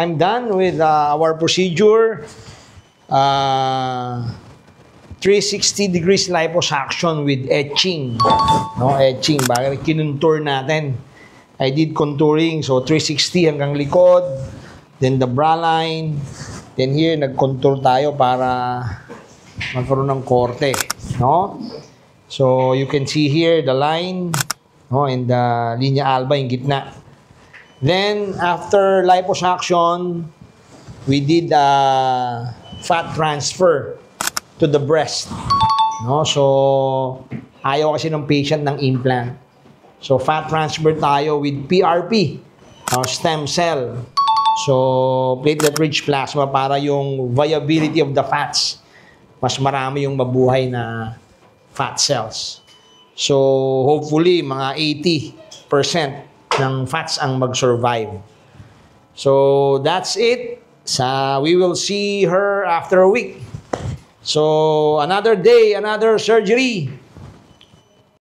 I'm done with our procedure. 360 degrees liposuction with etching. No, etching. Bakit kinuntur natin? I did contouring. So, 360 hanggang likod. Then, the bra line. Then, here, nag-contour tayo para magkaroon ng korte. No? So, you can see here the line. No? And the linya alba, yung gitna. Then, after liposuction, we did fat transfer to the breast. No? So, ayaw kasi ng patient ng implant. So, fat transfer tayo with PRP, stem cell. So, platelet-rich plasma para yung viability of the fats. Mas marami yung mabuhay na fat cells. So, hopefully, mga 80% ng fats ang mag-survive. So, that's it. We will see her after a week. So, another day, another surgery.